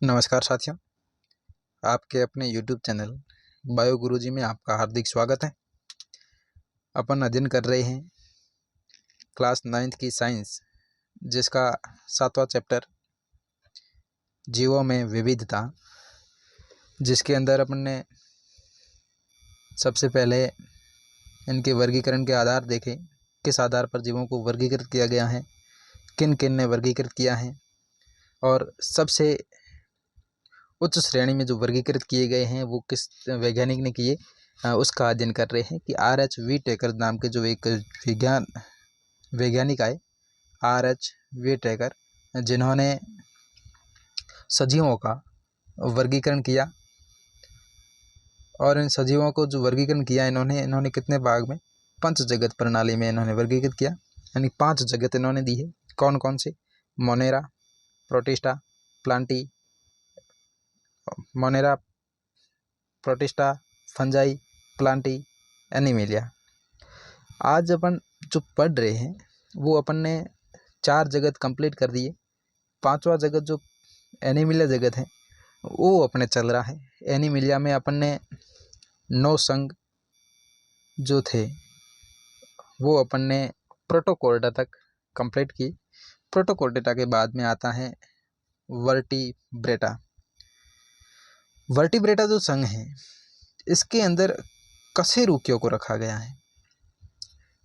नमस्कार साथियों, आपके अपने YouTube चैनल बायो गुरुजी में आपका हार्दिक स्वागत है। अपन अध्ययन कर रहे हैं क्लास 9th की साइंस, जिसका 7वां चैप्टर जीवों में विविधता, जिसके अंदर अपन ने सबसे पहले इनके वर्गीकरण के आधार देखे। किस आधार पर जीवों को वर्गीकृत किया गया है, किन किन ने वर्गीकृत किया है, और सबसे उच्च श्रेणी में जो वर्गीकृत किए गए हैं वो किस वैज्ञानिक ने किए, उसका अध्ययन कर रहे हैं कि R.H. व्हीटेकर नाम के जो एक वैज्ञानिक आए, R.H. व्हीटेकर, जिन्होंने सजीवों का वर्गीकरण किया। और इन सजीवों को जो वर्गीकरण किया इन्होंने कितने भाग में, पंच जगत प्रणाली में इन्होंने वर्गीकृत किया, यानी 5 जगत इन्होंने दी है। कौन कौन से? Monera, protista, Plantae, Monera, protista, fungi, Plantae, animalia. आज अपन जो पढ़ रहे हैं वो अपन ने 4 जगत कंप्लीट कर दिए। 5वां जगत जो एनिमेलिया जगत है वो अपने चल रहा है। एनिमेलिया में अपन ने 9 संघ जो थे वो अपन ने प्रोटोकोर्डा तक कंप्लीट की। प्रोटोकोर्डेटा के बाद में आता है वर्टिब्रेटा। वर्टिब्रेटा जो संघ है इसके अंदर कशेरुकियों को रखा गया है।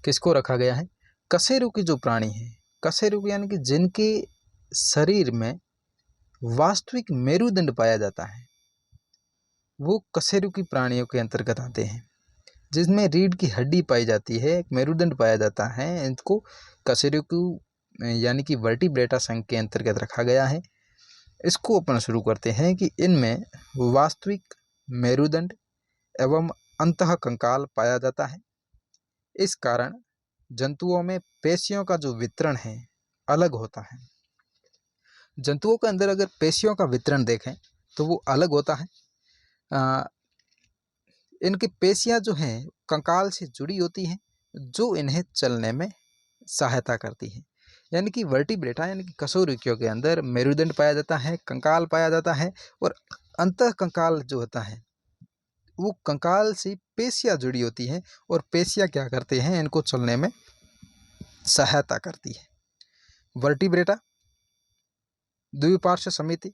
किसको रखा गया है? कशेरुकी जो प्राणी है, कशेरुकी यानी कि जिनके शरीर में वास्तविक मेरुदंड पाया जाता है, वो कशेरुकी प्राणियों के अंतर्गत आते हैं। जिसमें रीढ़ की हड्डी पाई जाती है, एक मेरुदंड पाया जाता है, इनको कशेरुकी यानी कि वर्टिब्रेटा संघ के अंतर्गत रखा गया है। इसको अपन शुरू करते हैं कि इनमें वास्तविक मेरुदंड एवं अंतःकंकाल पाया जाता है। इस कारण जंतुओं में पेशियों का जो वितरण है अलग होता है। जंतुओं के अंदर अगर पेशियों का वितरण देखें तो वो अलग होता है। इनकी पेशियां जो हैं कंकाल से जुड़ी होती हैं, जो इन्हें चलने में सहायता करती हैं। यानी कि वर्टिब्रेटा यानी कि कशेरुकियों के अंदर मेरुदंड पाया जाता है, कंकाल पाया जाता है, और अंतःकंकाल जो होता है वो कंकाल से पेशियां जुड़ी होती हैं, और पेशियां क्या करते हैं, इनको चलने में सहायता करती है। वर्टिब्रेटा द्विपार्श्व समिति,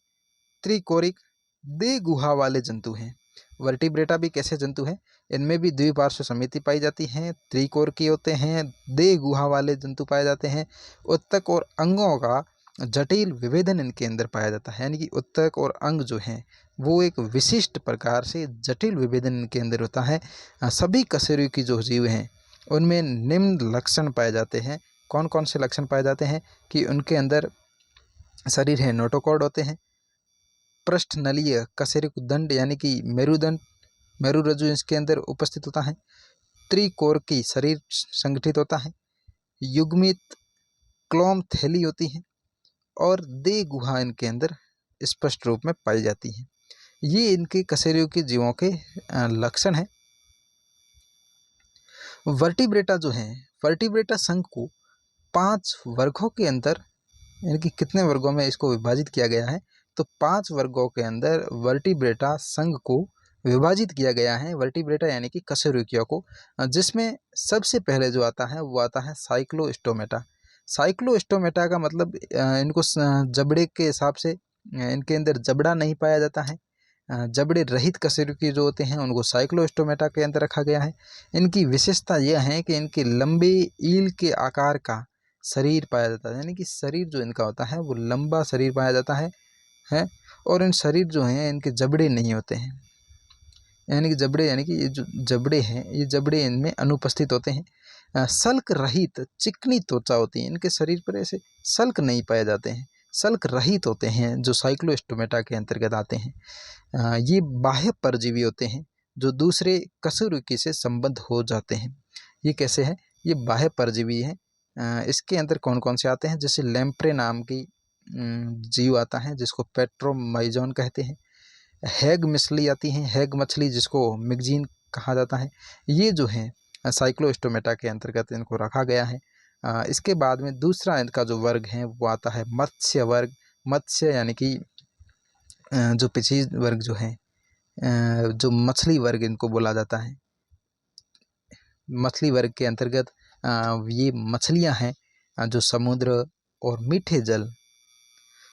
त्रिकोरिक, द्विगुहा वाले जंतु हैं। वर्टिब्रेटा भी कैसे जंतु हैं? इनमें भी द्विपार्श्व समिति पाई जाती हैं, त्रिकोरकी होते हैं, द्विगुहा वाले जंतु पाए जाते हैं। उत्तक और अंगों का जटिल विभेदन इनके अंदर पाया जाता है। यानी कि उत्तक और अंग जो हैं वो एक विशिष्ट प्रकार से जटिल विभेदन इनके अंदर होता है। सभी कशेरुकी जो जीव हैं उनमें निम्न लक्षण पाए जाते हैं। कौन कौन से लक्षण पाए जाते हैं? कि उनके अंदर शरीर है, नोटोकॉर्ड होते हैं, पृष्ठनलीय कशेरुकी दंड यानी कि मेरुदंड, मेरुरज्जु इसके अंदर उपस्थित होता है, त्रिकोरकी शरीर संगठित होता है, युग्मित क्लोम थैली होती है, और दे गुहा इनके अंदर स्पष्ट रूप में पाई जाती है। ये इनके कशेरुकी जीवों के लक्षण हैं। वर्टिब्रेटा जो है, वर्टिब्रेटा संघ को 5 वर्गों के अंदर, यानी कि कितने वर्गों में इसको विभाजित किया गया है, तो 5 वर्गों के अंदर वर्टिब्रेटा संघ को विभाजित किया गया है। वर्टिब्रेटा यानी कि कशेरुकियों को, जिसमें सबसे पहले जो आता है वो आता है साइक्लोस्टोमेटा। साइक्लोस्टोमेटा का मतलब इनको जबड़े के हिसाब से इनके अंदर जबड़ा नहीं पाया जाता है। जबड़े रहित कशेरुकी जो होते हैं उनको साइक्लोस्टोमेटा के अंदर रखा गया है। इनकी विशेषता यह है कि इनके लंबे ईल के आकार का शरीर पाया जाता है। यानी कि शरीर जो इनका होता है वो लंबा शरीर पाया जाता है। और इन शरीर जो हैं इनके जबड़े नहीं होते हैं। यानी कि जबड़े, यानी कि ये जो जबड़े हैं ये जबड़े इनमें अनुपस्थित होते हैं। सल्क रहित चिकनी त्वचा होती है इनके शरीर पर, ऐसे सल्क नहीं पाए जाते हैं, सल्क रहित होते हैं जो साइक्लोस्टोमेटा के अंतर्गत आते हैं। ये बाह्य परजीवी होते हैं जो दूसरे कशेरुकी से संबद्ध हो जाते हैं। ये कैसे है? ये बाह्य परजीवी है। इसके अंदर कौन कौन से आते हैं? जैसे लैम्प्रे नाम की जीव आता है जिसको पेट्रोमाइजोन कहते हैं। हैग मछली आती है, हैग मछली जिसको मिगजीन कहा जाता है। ये जो है साइक्लोस्टोमेटा के अंतर्गत इनको रखा गया है। इसके बाद में दूसरा इनका जो वर्ग है वो आता है मत्स्य वर्ग। मत्स्य यानी कि जो पिछी वर्ग जो है, जो मछली वर्ग इनको बोला जाता है, मछली वर्ग के अंतर्गत ये मछलियां हैं जो समुद्र और मीठे जल,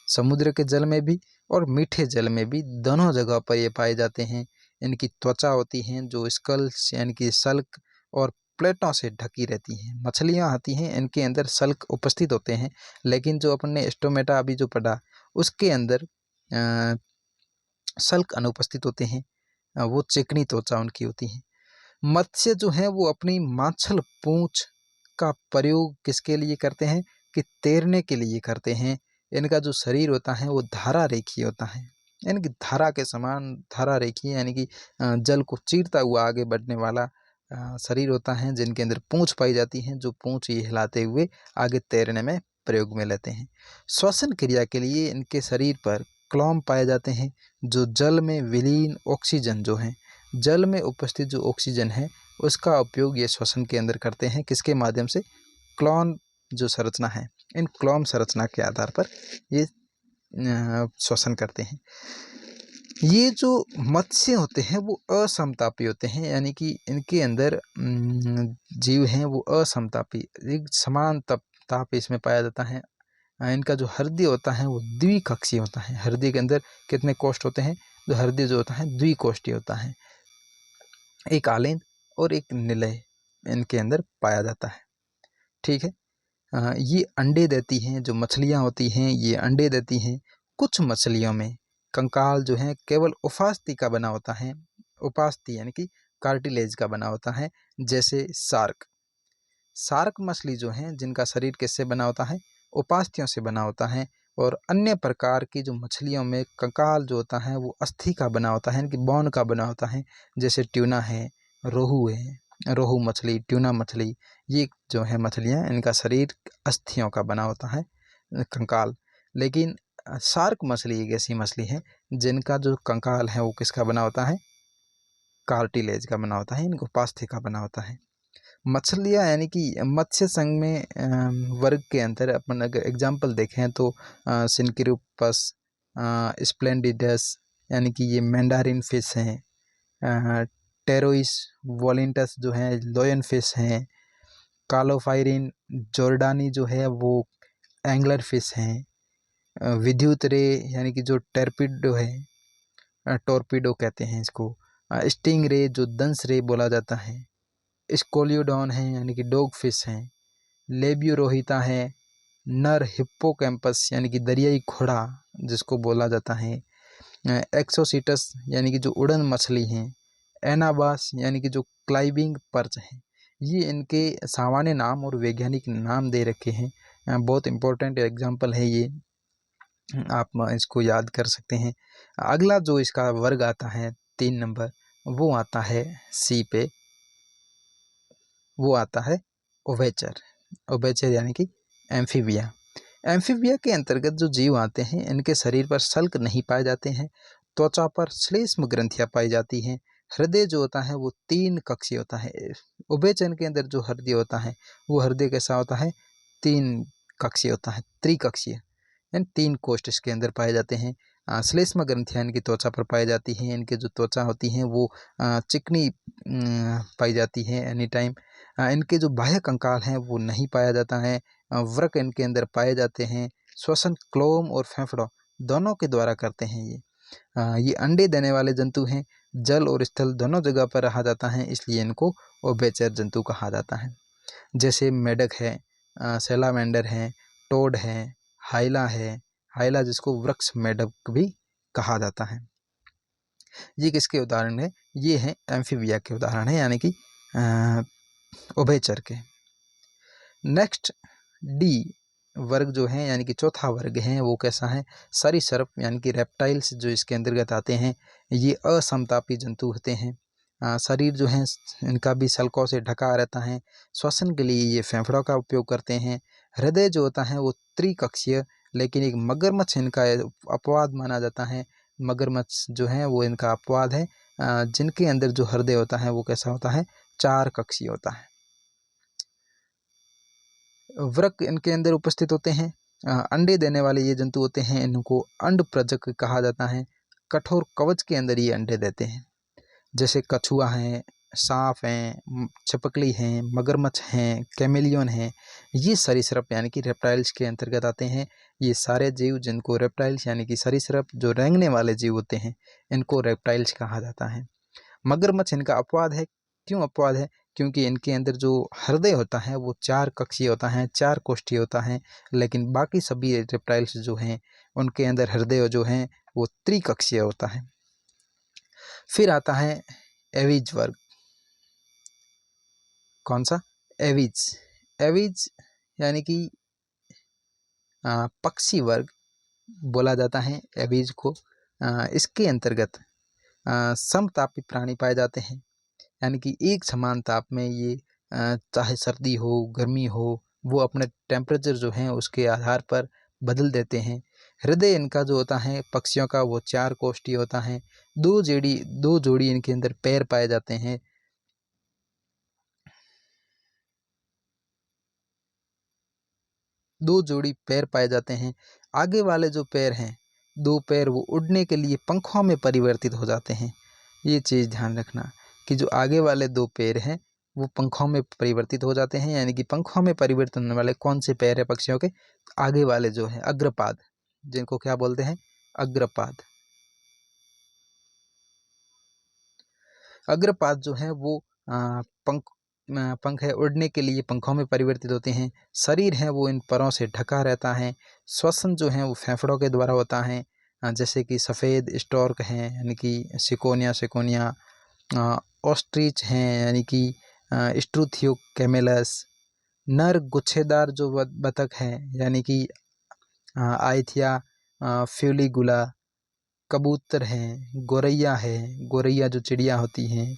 समुद्र के जल में भी और मीठे जल में भी दोनों जगह पर ये पाए जाते हैं। इनकी त्वचा होती हैं जो स्कल्स यानी कि सल्क और प्लेटों से ढकी रहती हैं। मछलियां आती हैं, इनके अंदर सल्क उपस्थित होते हैं, लेकिन जो अपन ने स्टोमेटा अभी जो पढ़ा उसके अंदर सल्क अनुपस्थित होते हैं। वो चिकनी त्वचा उनकी होती है। मत्स्य जो है वो अपनी माछल पूंछ का प्रयोग किसके लिए करते हैं कि तैरने के लिए करते हैं। इनका जो शरीर होता है वो धारा रेखीय होता है, यानी कि धारा के समान धारा रेखीय, यानी कि जल को चीरता हुआ आगे बढ़ने वाला शरीर होता है, जिनके अंदर पूंछ पाई जाती है, जो पूंछ ये हिलाते हुए आगे तैरने में प्रयोग में लेते हैं। श्वसन क्रिया के लिए इनके शरीर पर क्लॉम पाए जाते हैं, जो जल में विलीन ऑक्सीजन जो है, जल में उपस्थित जो ऑक्सीजन है उसका उपयोग ये श्वसन के अंदर करते हैं। किसके माध्यम से? क्लॉन जो संरचना है, इन क्लॉम संरचना के आधार पर ये श्वसन करते हैं। ये जो मत्स्य होते हैं वो असमतापी होते हैं, यानी कि इनके अंदर जीव हैं वो असमतापी, एक समान ताप इसमें पाया जाता है। इनका जो हृदय होता है वो द्विकक्षीय होता है। हृदय के अंदर कितने कोष्ठ होते हैं? जो हृदय जो होता है द्विकोष्ठीय होता है, एक आलिंद और एक निलय इनके अंदर पाया जाता है। ठीक है। ये अंडे देती हैं, जो मछलियां होती हैं ये अंडे देती हैं। कुछ मछलियों में कंकाल जो है केवल उपास्थि का बना होता है, उपास्थि यानी कि कार्टिलेज का बना होता है, जैसे शार्क मछली जो है जिनका शरीर किससे बना होता है? उपास्थियों से बना होता है। और अन्य प्रकार की जो मछलियों में कंकाल जो होता है वो अस्थि का बना होता है, यानी कि बोन का बना होता है, जैसे ट्यूना है, रोहू है, रोहू मछली, ट्यूना मछली, ये जो है मछलियाँ इनका शरीर अस्थियों का बना होता है, कंकाल। लेकिन शार्क मछली एक ऐसी मछली है जिनका जो कंकाल है वो किसका बना होता है? कार्टिलेज का बना होता है, इनको उपास्थि का बना होता है। मछलियाँ यानी कि मत्स्य संघ में वर्ग के अंतर अपन अगर एग्जाम्पल देखें तो सिनक्यूरपस, स्प्लेंडिडस यानी कि ये मैंडारिन फिश हैं, टेरोइस वॉलिंटस जो है लोयन फिश हैं, कालोफायरिन जॉर्डानी जो है वो एंगलर फिश हैं, विद्युत रे यानी कि जो टर्पिडो है, टॉर्पिडो कहते हैं इसको, स्टिंग रे जो दंश रे बोला जाता है, स्कोलियोडॉन है यानी कि डॉग फिश हैं, लेबियोरोहिता है, नर हिप्पोकैम्पस यानी कि दरियाई घोड़ा जिसको बोला जाता है, एक्सोसिटस यानी कि जो उड़न मछली हैं, एनाबास यानी कि जो क्लाइंबिंग पर्च हैं। ये इनके सामान्य नाम और वैज्ञानिक नाम दे रखे हैं। बहुत इंपॉर्टेंट एग्जाम्पल है ये, आप इसको याद कर सकते हैं। अगला जो इसका वर्ग आता है 3 नंबर, वो आता है सी पे, वो आता है उभयचर। उभयचर यानी कि एम्फीबिया। एम्फीबिया के अंतर्गत जो जीव आते हैं इनके शरीर पर सल्क नहीं पाए जाते हैं, त्वचा पर श्लेष्म ग्रंथियां पाई जाती हैं। हृदय जो होता है वो 3 कक्षीय होता है। उभयचर के अंदर जो हृदय होता है वो हृदय कैसा होता है? 3 कक्षीय होता है, त्रिकक्षीय, यानी 3 कोष्ठ इसके अंदर पाए जाते हैं। श्लेष्म ग्रंथियां इनकी त्वचा पर पाई जाती हैं। इनकी जो त्वचा होती हैं वो चिकनी पाई जाती है एनी टाइम। इनके जो बाह्य कंकाल हैं वो नहीं पाया जाता है। वृक्क इनके अंदर पाए जाते हैं। श्वसन क्लोम और फेफड़ों दोनों के द्वारा करते हैं ये अंडे देने वाले जंतु हैं। जल और स्थल दोनों जगह पर रहा जाता है, इसलिए इनको उभयचर जंतु कहा जाता है। जैसे मेढक है, सैलामेंडर है, टोड है, हाइला है, हाइला जिसको वृक्ष मेढक भी कहा जाता है। ये किसके उदाहरण है? ये हैं एम्फीबिया के उदाहरण है, यानी कि उभयचर के। नेक्स्ट डी वर्ग जो है यानी कि चौथा वर्ग है वो कैसा है? सरीसृप यानी कि रेप्टाइल्स जो इसके अंतर्गत आते हैं, ये असमतापी जंतु होते हैं। शरीर जो है इनका भी सल्कों से ढका रहता है। श्वसन के लिए ये फेफड़ों का उपयोग करते हैं। हृदय जो होता है वो त्रिकक्षीय, लेकिन एक मगरमच्छ इनका अपवाद माना जाता है। मगरमच्छ जो है वो इनका अपवाद है, जिनके अंदर जो हृदय होता है वो कैसा होता है? 4 कक्षीय होता है। वृक्क इनके अंदर उपस्थित होते हैं। अंडे देने वाले ये जंतु होते हैं, इनको अंड प्रजक कहा जाता है। कठोर कवच के अंदर ये अंडे देते हैं। जैसे कछुआ हैं, सांप हैं, छिपकली हैं, मगरमच्छ हैं, कैमेलियन हैं, ये सरीसृप यानी कि रेप्टाइल्स के अंतर्गत आते हैं। ये सारे जीव जिनको रेप्टाइल्स यानी कि सरीसृप जो रेंगने वाले जीव होते हैं, इनको रेप्टाइल्स कहा जाता है। मगरमच्छ इनका अपवाद है। क्यों अपवाद है? क्योंकि इनके अंदर जो हृदय होता है वो 4 कक्षीय होता है, 4 कोष्ठीय होता है, लेकिन बाकी सभी रेप्टाइल्स जो हैं उनके अंदर हृदय जो हैं वो त्रिकक्षीय होता है। फिर आता है एविज वर्ग। कौन सा? एविज। एविज यानी कि पक्षी वर्ग बोला जाता है एविज को। इसके अंतर्गत समतापी प्राणी पाए जाते हैं, यानी कि एक समान ताप में ये चाहे सर्दी हो गर्मी हो वो अपने टेम्परेचर जो है उसके आधार पर बदल देते हैं। हृदय इनका जो होता है पक्षियों का वो 4 कोष्ठीय होता है। दो जोड़ी इनके अंदर पैर पाए जाते हैं। दो जोड़ी पैर पाए जाते हैं। आगे वाले जो पैर हैं 2 पैर वो उड़ने के लिए पंखों में परिवर्तित हो जाते हैं। ये चीज़ ध्यान रखना कि जो आगे वाले 2 पैर हैं वो पंखों में परिवर्तित हो जाते हैं, यानी कि पंखों में परिवर्तन होने वाले कौन से पैर है पक्षियों के? आगे वाले जो है अग्रपाद, जिनको क्या बोलते हैं? अग्रपाद। अग्रपाद जो है वो पंख है उड़ने के लिए पंखों में परिवर्तित होते हैं। शरीर है वो इन परों से ढका रहता है। श्वसन जो है वो फेफड़ों के द्वारा होता है। जैसे कि सफ़ेद स्टॉर्क हैं यानी कि सिकोनिया, ऑस्ट्रिच हैं यानी कि स्ट्रूथियो कैमेलस, नर गुच्छेदार जो बतख है यानी कि आइथिया फ्यूलिगुला, कबूतर हैं, गोरैया जो चिड़िया होती हैं,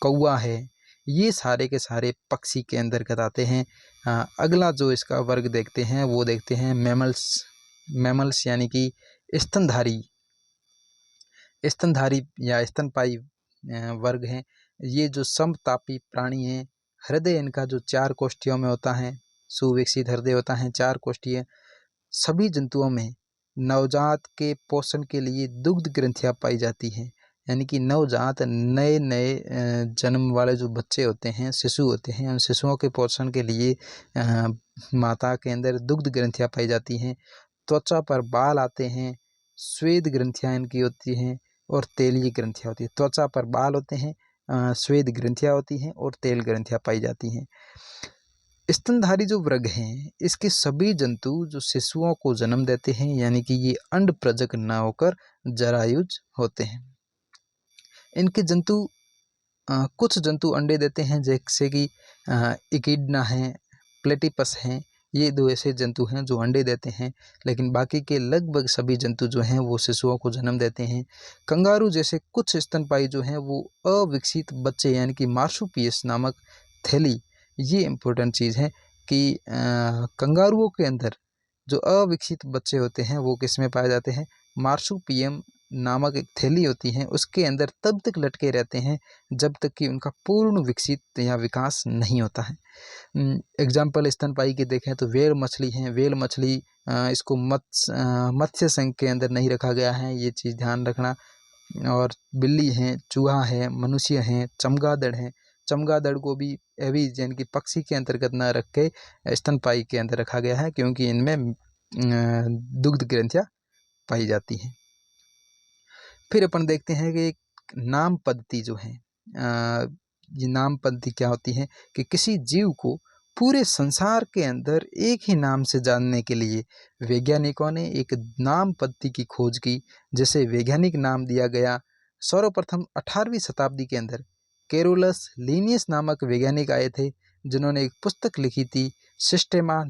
कौवा है, ये सारे के सारे पक्षी के अंतर्गत आते हैं। अगला जो इसका वर्ग देखते हैं वो देखते हैं मैमल्स यानी कि स्तनधारी या स्तनपाई वर्ग हैं। ये जो समतापी प्राणी हैं, हृदय इनका जो 4 कोष्ठियों में होता है, सुविकसित हृदय होता है 4 कोष्ठीय। सभी जंतुओं में नवजात के पोषण के लिए दुग्ध ग्रंथियां पाई जाती हैं, यानी कि नवजात नए जन्म वाले जो बच्चे होते हैं, शिशु होते हैं, उन शिशुओं के पोषण के लिए माता के अंदर दुग्ध ग्रंथियां पाई जाती हैं। त्वचा पर बाल आते हैं, स्वेद ग्रंथियां इनकी होती हैं और तेलीय ग्रंथियां होती हैं। त्वचा पर बाल होते हैं, स्वेद ग्रंथियां होती हैं और तेल ग्रंथियां पाई जाती हैं। स्तनधारी जो वर्ग हैं इसके सभी जंतु जो शिशुओं को जन्म देते हैं, यानी कि ये अंड प्रजक न होकर जरायुज होते हैं। इनके जंतु कुछ जंतु अंडे देते हैं, जैसे कि इकिडना हैं, प्लेटिपस हैं, ये 2 ऐसे जंतु हैं जो अंडे देते हैं, लेकिन बाकी के लगभग सभी जंतु जो हैं वो शिशुओं को जन्म देते हैं। कंगारू जैसे कुछ स्तनपायी जो हैं वो अविकसित बच्चे यानी कि मार्सुपियस नामक थैली, ये इम्पोर्टेंट चीज़ है कि कंगारुओं के अंदर जो अविकसित बच्चे होते हैं वो किस में पाए जाते हैं? मार्सुपियम नामक एक थैली होती है उसके अंदर तब तक लटके रहते हैं जब तक कि उनका पूर्ण विकसित या विकास नहीं होता है। एग्जाम्पल स्तनपायी के देखें तो व्हेल मछली है। व्हेल मछली इसको मत्स्य संघ के अंदर नहीं रखा गया है, ये चीज़ ध्यान रखना। और बिल्ली है, चूहा है, मनुष्य हैं, चमगादड़ हैं। चमगादड़ को भी एविज यानी कि पक्षी के अंतर्गत न रख के स्तनपायी के अंदर रखा गया है, क्योंकि इनमें दुग्ध ग्रंथियाँ पाई जाती हैं। फिर अपन देखते हैं कि एक नाम पद्धति जो है, ये नाम पद्धति क्या होती है कि किसी जीव को पूरे संसार के अंदर एक ही नाम से जानने के लिए वैज्ञानिकों ने एक नाम पद्धति की खोज की, जैसे वैज्ञानिक नाम दिया गया। सर्वप्रथम 18वीं शताब्दी के अंदर कैरोलस लीनियस नामक वैज्ञानिक आए थे, जिन्होंने एक पुस्तक लिखी थी सिस्टेमा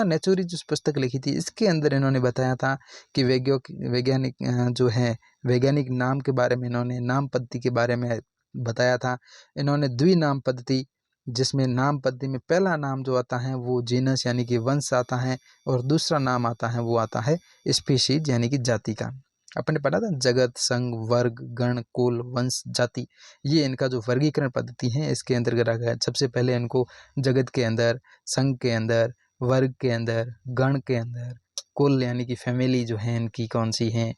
नेचुरी जो पुस्तक लिखी थी, इसके अंदर इन्होंने बताया था कि वैज्ञानिक जो है वैज्ञानिक नाम के बारे में इन्होंने नाम पद्धति के बारे में बताया था। इन्होंने द्विनाम पद्धति, जिसमें नाम पद्धति में पहला नाम जो आता है वो जीनस यानी कि वंश आता है, और दूसरा नाम आता है वो आता है स्पीशीज यानी कि जाति का। अपने पढ़ा था जगत, संघ, वर्ग, गण, कुल, वंश, जाति, ये इनका जो वर्गीकरण पद्धति है इसके अंतर्गत रखा है। सबसे पहले इनको जगत के अंदर, संघ के अंदर, वर्ग के अंदर, गण के अंदर, कुल यानी कि फैमिली जो है इनकी कौन सी है,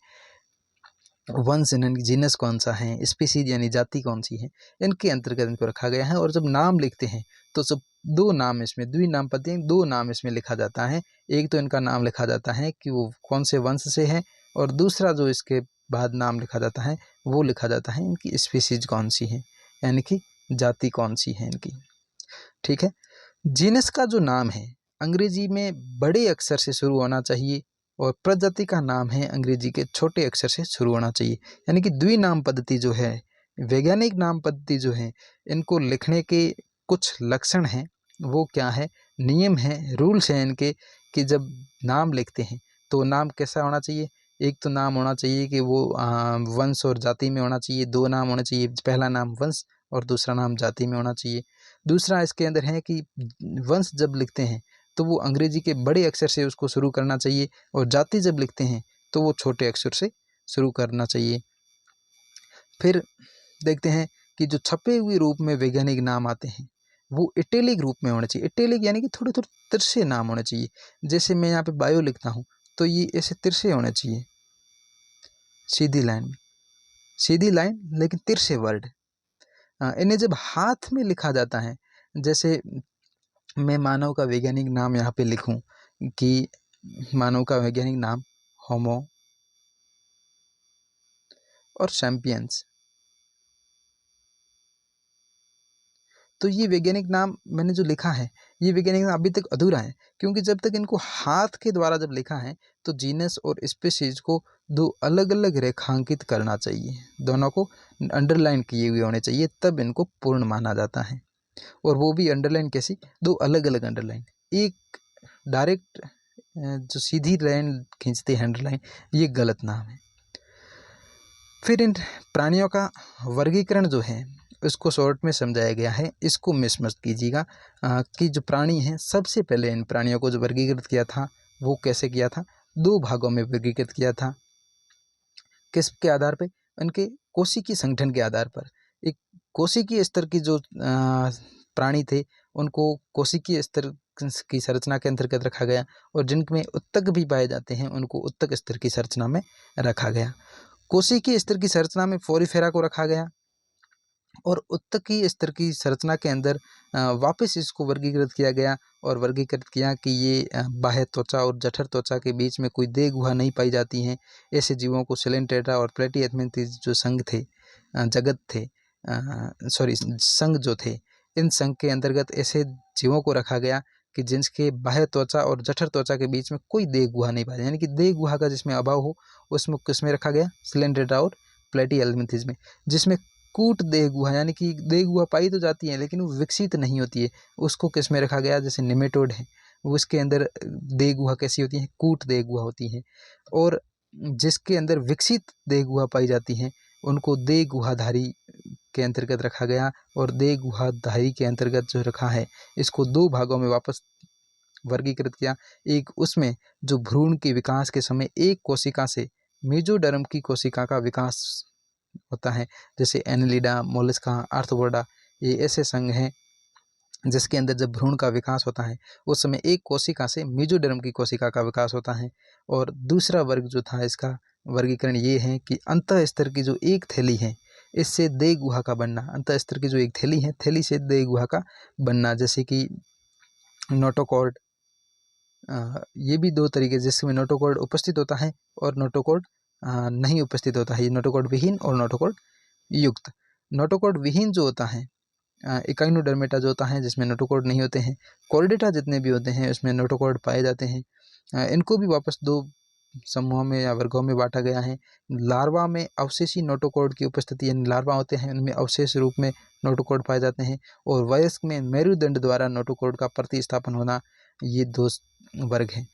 वंश यानी जीनस कौन सा है, स्पीसीज यानी जाति कौन सी है, इनके अंतर्गत इनको रखा गया है। और जब नाम लिखते हैं तो सब दो नाम इसमें, द्विनाम पद दो नाम इसमें लिखा जाता है। एक तो इनका नाम लिखा जाता है कि वो कौन से वंश से है, और दूसरा जो इसके बाद नाम लिखा जाता है वो लिखा जाता है इनकी स्पीसीज कौन सी है, यानी कि जाति कौन सी है इनकी। ठीक है। जीनस का जो नाम है अंग्रेजी में बड़े अक्षर से शुरू होना चाहिए, और प्रजाति का नाम है अंग्रेजी के छोटे अक्षर से शुरू होना चाहिए। यानी कि द्विनाम पद्धति जो है, वैज्ञानिक नाम पद्धति जो है, इनको लिखने के कुछ लक्षण हैं। वो क्या है, नियम हैं, रूल्स हैं इनके, कि जब नाम लिखते हैं तो नाम कैसा होना चाहिए। एक तो नाम होना चाहिए कि वो वंश और जाति में होना चाहिए, दो नाम होने चाहिए, पहला नाम वंश और दूसरा नाम जाति में होना चाहिए। दूसरा इसके अंदर है कि वंश जब लिखते हैं तो वो अंग्रेजी के बड़े अक्षर से उसको शुरू करना चाहिए, और जाति जब लिखते हैं तो वो छोटे अक्षर से शुरू करना चाहिए। फिर देखते हैं कि जो छपे हुए रूप में वैज्ञानिक नाम आते हैं वो इटैलिक रूप में होने चाहिए। इटैलिक यानी कि थोड़े थोड़े तिरछे नाम होने चाहिए। जैसे मैं यहाँ पे बायो लिखता हूँ तो ये ऐसे तिरछे होने चाहिए, सीधी लाइन में, सीधी लाइन लेकिन तिरछे वर्ड। इन्हें जब हाथ में लिखा जाता है, जैसे मैं मानव का वैज्ञानिक नाम यहाँ पे लिखूं कि मानव का वैज्ञानिक नाम होमो और सैपियंस, तो ये वैज्ञानिक नाम मैंने जो लिखा है ये वैज्ञानिक नाम अभी तक अधूरा है, क्योंकि जब तक इनको हाथ के द्वारा जब लिखा है तो जीनस और स्पीशीज को दो अलग अलग रेखांकित करना चाहिए, दोनों को अंडरलाइन किए हुए होने चाहिए, तब इनको पूर्ण माना जाता है। और वो भी अंडरलाइन कैसी, दो अलग अलग अंडरलाइन, एक डायरेक्ट जो सीधी लाइन खींचते हैं अंडरलाइन, ये गलत नाम है। फिर इन प्राणियों का वर्गीकरण जो है इसको शॉर्ट में समझाया गया है, इसको मिस मत कीजिएगा। कि जो प्राणी हैं, सबसे पहले इन प्राणियों को जो वर्गीकृत किया था वो कैसे किया था, दो भागों में वर्गीकृत किया था। किसके आधार पे, उनके कोशिकीय संगठन के आधार पर। एक कोशिकीय स्तर की जो प्राणी थे उनको कोशिकीय स्तर की संरचना के अंतर्गत रखा गया, और जिनमें उत्तक भी पाए जाते हैं उनको उत्तक स्तर की संरचना में रखा गया। कोशिकीय स्तर की संरचना में फोरिफेरा को रखा गया, और उत्तकीय स्तर की संरचना के अंदर वापस इसको वर्गीकृत किया गया, और वर्गीकृत किया कि ये बाह्य त्वचा और जठर त्वचा के बीच में कोई देह गुहा नहीं पाई जाती हैं। ऐसे जीवों को सिलेंटेटा और प्लेटिहेल्मिन्थेस जो संघ थे, जगत थे, सॉरी संघ जो थे, इन संघ के अंतर्गत ऐसे जीवों को रखा गया कि जिनके बाह्य त्वचा और जठर त्वचा के बीच में कोई देह गुहा नहीं पाया, यानी कि देह गुहा का जिसमें अभाव हो उसमें किसमें रखा गया, सिलेंटेटा और प्लेटिहेल्मिन्थेस में। जिसमें कूट देह गुहा यानी कि देह गुहा पाई तो जाती है लेकिन वो विकसित नहीं होती है, उसको किस में रखा गया, जैसे निमेटोड है उसके अंदर देह गुहा कैसी होती है, कूट देह गुहा होती है। और जिसके अंदर विकसित देह गुहा पाई जाती हैं उनको देह गुहाधारी के अंतर्गत रखा गया, और देह गुहाधारी के अंतर्गत जो रखा है इसको दो भागों में वापस वर्गीकृत किया। एक उसमें जो भ्रूण के विकास के समय एक कोशिका से मेजोडर्म की कोशिका का विकास होता है, जैसे एनेलिडा, मोलस्का, आर्थ्रोपोडा, ये ऐसे संघ हैं जिसके अंदर जब भ्रूण का विकास होता है उस समय एक कोशिका से मेजोडर्म की कोशिका का विकास होता है। और दूसरा वर्ग जो था इसका वर्गीकरण ये है कि अंतः स्तर की जो एक थैली है इससे देह गुहा का बनना, अंतः स्तर की जो एक थैली है, थैली से देह गुहा का बनना, जैसे कि नोटोकॉर्ड। ये भी दो तरीके, जिसमें नोटोकॉर्ड उपस्थित होता है और नोटोकॉर्ड नहीं उपस्थित होता है, ये नोटोकॉर्ड विहीन और नोटोकॉर्ड युक्त। नोटोकॉर्ड विहीन जो होता है, इकाइनोडर्मेटा जो होता है जिसमें नोटोकॉर्ड नहीं होते हैं, कॉर्डेटा जितने भी होते हैं उसमें नोटोकॉर्ड पाए जाते हैं। इनको भी वापस दो समूहों में या वर्गों में बांटा गया है। लार्वा में अवशेषी नोटोकॉर्ड की उपस्थिति, यानी लार्वा होते हैं उनमें अवशेष रूप में नोटोकॉर्ड पाए जाते हैं, और वयस्क में मेरुदंड द्वारा नोटोकॉर्ड का प्रतिस्थापन होना, ये दो वर्ग हैं।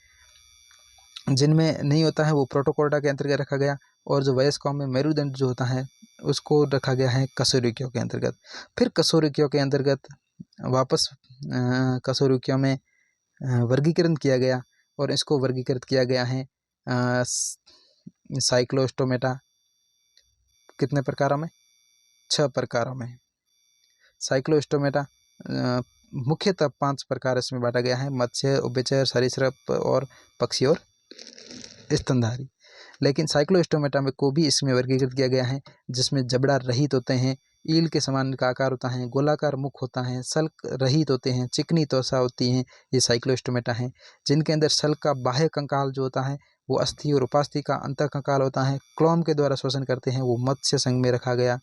जिनमें नहीं होता है वो प्रोटोकॉर्डा के अंतर्गत रखा गया, और जो वयस्कों में मेरुदंड जो होता है उसको रखा गया है कशेरुकियों के अंतर्गत। फिर कशेरुकियों के अंतर्गत वापस कशेरुकियों में वर्गीकरण किया गया, और इसको वर्गीकृत किया गया है साइक्लोस्टोमेटा, कितने प्रकारों में, 6 प्रकारों में। साइक्लोस्टोमेटा मुख्यतः 5 प्रकार इसमें बांटा गया है, मत्स्य, उभयचर, सरीसृप और पक्षी और स्तनधारी। लेकिन साइक्लोस्टोमेटा में को भी इसमें वर्गीकृत किया गया है, जिसमें जबड़ा रहित होते हैं, ईल के समान इनका आकार होता है, गोलाकार मुख होता है, सल्क रहित होते हैं, चिकनी त्वचा होती हैं, ये साइक्लोस्टोमेटा हैं। जिनके अंदर सल्क का बाह्य कंकाल जो होता है वो अस्थि और उपास्थि का अंतर कंकाल होता है, क्लोम के द्वारा श्वसन करते हैं, वो मत्स्य संघ में रखा गया,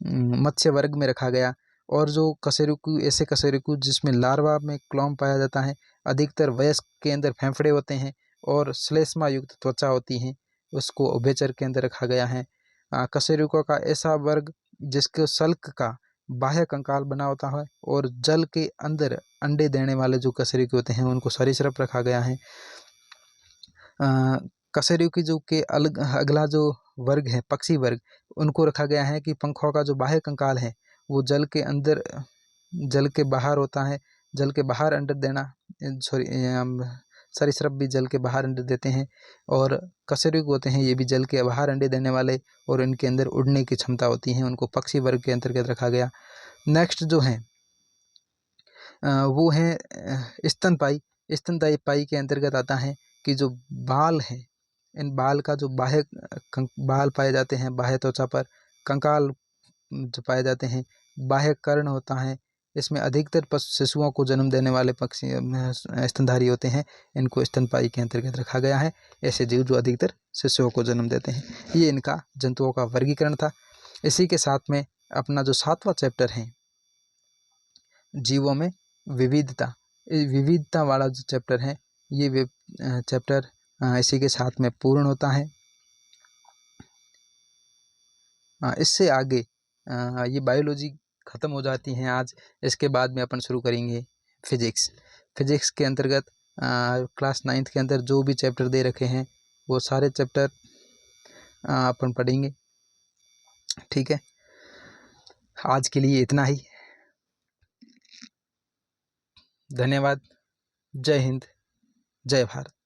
मत्स्य वर्ग में रखा गया। और जो कशेरुकी, ऐसे कशेरुकी जिसमें लार्वा में क्लोम पाया जाता है, अधिकतर वयस्क के अंदर फेफड़े होते हैं और श्लेष्मा युक्त त्वचा होती हैं, उसको उभयचर के अंदर रखा गया है। कशेरुकों का ऐसा वर्ग जिसके सल्क का बाह्य कंकाल बना होता है और जल के अंदर अंडे देने वाले जो कशेरुकी होते हैं उनको सरीसृप रखा गया है। कशेरुकी जो के अगला जो वर्ग है पक्षी वर्ग, उनको रखा गया है कि पंखों का जो बाह्य कंकाल है वो जल के अंदर, जल के बाहर होता है, जल के बाहर अंडे देना, सरीसृप भी जल के बाहर अंडे देते हैं, और कशेरुकी होते हैं ये भी जल के बाहर अंडे देने वाले, और इनके अंदर उड़ने की क्षमता होती है, उनको पक्षी वर्ग के अंतर्गत रखा गया। नेक्स्ट जो है वो है स्तनपाई। स्तनपाई के अंतर्गत आता है कि जो बाल है, इन बाल का जो बाह्य बाल पाए जाते हैं, बाह्य त्वचा पर कंकाल जो पाए जाते हैं, बाह्य कर्ण होता है, इसमें अधिकतर शिशुओं को जन्म देने वाले पक्षी स्तनधारी होते हैं, इनको स्तनपाई के अंतर्गत रखा गया है, ऐसे जीव जो अधिकतर शिशुओं को जन्म देते हैं। ये इनका जंतुओं का वर्गीकरण था। इसी के साथ में अपना जो 7वां चैप्टर है जीवों में विविधता, विविधता वाला जो चैप्टर है ये चैप्टर इसी के साथ में पूर्ण होता है। इससे आगे ये बायोलॉजी ख़त्म हो जाती हैं आज। इसके बाद में अपन शुरू करेंगे फिजिक्स। फिजिक्स के अंतर्गत क्लास 9th के अंदर जो भी चैप्टर दे रखे हैं वो सारे चैप्टर अपन पढ़ेंगे। ठीक है, आज के लिए इतना ही। धन्यवाद। जय हिंद, जय भारत।